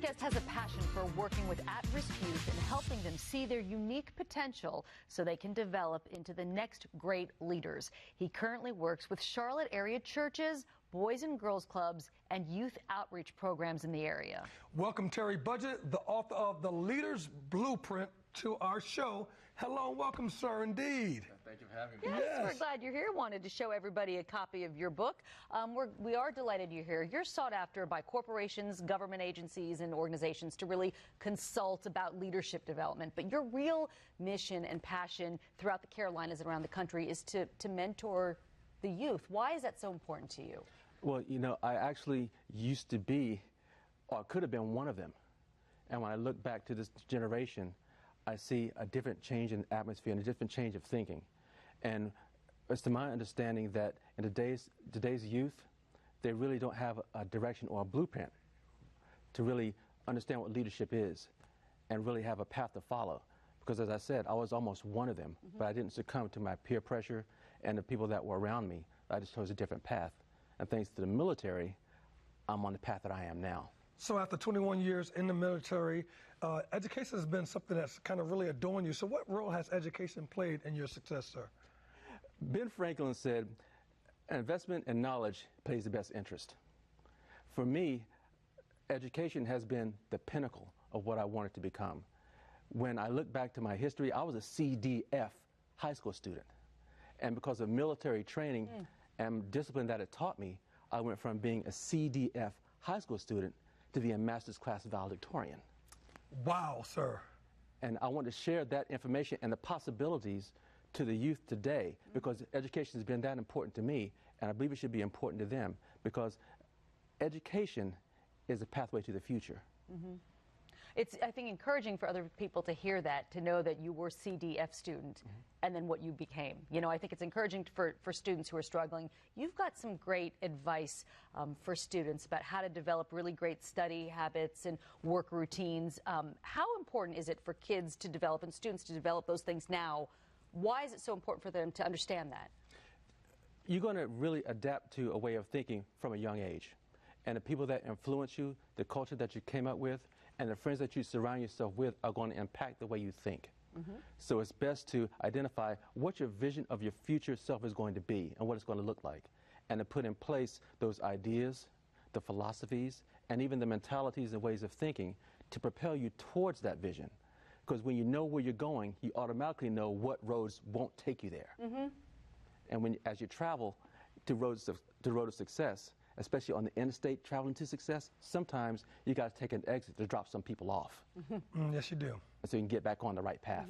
guest has a passion for working with at-risk youth and helping them see their unique potential so they can develop into the next great leaders. He currently works with Charlotte area churches, boys and girls clubs, and youth outreach programs in the area. Welcome Terry Budgett, the author of The Leader's Blueprint, to our show. Hello, welcome, sir, indeed. Thank you for having me. Yes, we're glad you're here. Wanted to show everybody a copy of your book. We are delighted you're here. You're sought after by corporations, government agencies, and organizations to really consult about leadership development. But your real mission and passion throughout the Carolinas and around the country is to mentor the youth. Why is that so important to you? Well, you know, I actually used to be, or could have been one of them. And when I look back to this generation, I see a different change in atmosphere and a different change of thinking. And it's to my understanding that in today's youth, they really don't have a direction or a blueprint to really understand what leadership is and really have a path to follow. Because as I said, I was almost one of them, but I didn't succumb to my peer pressure and the people that were around me. I just chose a different path. And thanks to the military, I'm on the path that I am now. So after 21 years in the military, education has been something that's kind of really adorned you. So what role has education played in your success, sir? Ben Franklin said, investment in knowledge pays the best interest. For me, education has been the pinnacle of what I wanted to become. When I look back to my history, I was a CDF high school student. And because of military training and discipline that it taught me, I went from being a CDF high school student to be a master's class valedictorian. Wow, sir. And I want to share that information and the possibilities to the youth today, because education has been that important to me, and I believe it should be important to them, because education is a pathway to the future. It's, I think, encouraging for other people to hear that, to know that you were CDF student and then what you became. You know, I think it's encouraging for students who are struggling. You've got some great advice for students about how to develop really great study habits and work routines. How important is it for kids to develop and students to develop those things now? Why is it so important for them to understand that? You're going to really adapt to a way of thinking from a young age. And the people that influence you, the culture that you came up with, and the friends that you surround yourself with are going to impact the way you think. So it's best to identify what your vision of your future self is going to be and what it's going to look like, and to put in place those ideas, the philosophies, and even the mentalities and ways of thinking to propel you towards that vision. Because when you know where you're going, you automatically know what roads won't take you there. And as you travel to roads of success, especially on the interstate traveling to success, sometimes you got to take an exit to drop some people off. Yes, you do. So you can get back on the right path.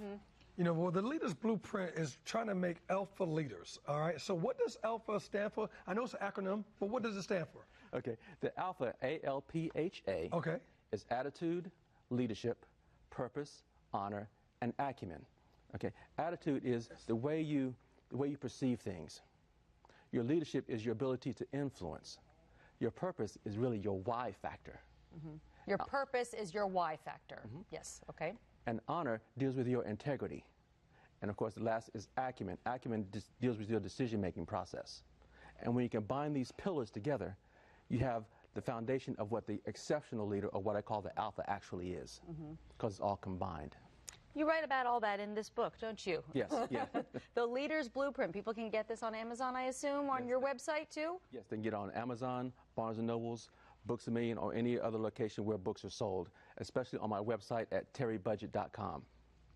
You know, well, the Leader's Blueprint is trying to make alpha leaders, all right? So what does alpha stand for? I know it's an acronym, but what does it stand for? Okay, the alpha, A-L-P-H-A, is attitude, leadership, purpose, honor, and acumen. Okay, attitude is the way you perceive things. Your leadership is your ability to influence. Your purpose is really your why factor. Your purpose is your why factor. Yes, okay. And honor deals with your integrity. And of course, the last is acumen. Acumen deals with your decision-making process. And when you combine these pillars together, you have the foundation of what the exceptional leader, or what I call the alpha, actually is, because it's all combined. You write about all that in this book, don't you? Yes, yeah. The Leader's Blueprint. People can get this on Amazon, I assume, on your website, too? Yes, they can get it on Amazon, Barnes & Nobles, Books A Million, or any other location where books are sold, especially on my website at terrybudgett.com.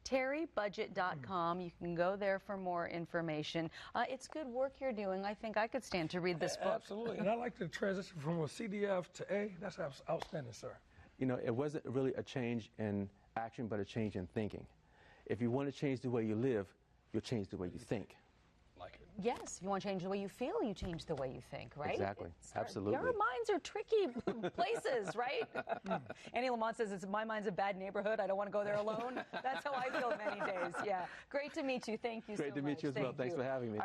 terrybudgett.com. You can go there for more information. It's good work you're doing. I think I could stand to read this book. Absolutely. And I like the transition from a CDF to A. That's outstanding, sir. You know, it wasn't really a change in action, but a change in thinking. If you want to change the way you live, you'll change the way you think. Like it. Yes, if you want to change the way you feel, you change the way you think, right? Exactly. Absolutely. Our minds are tricky places, right? Annie Lamont says, my mind's a bad neighborhood. I don't want to go there alone. That's how I feel many days. Yeah. Great to meet you. Thank you so much. Great to meet you as well. Thanks for having me.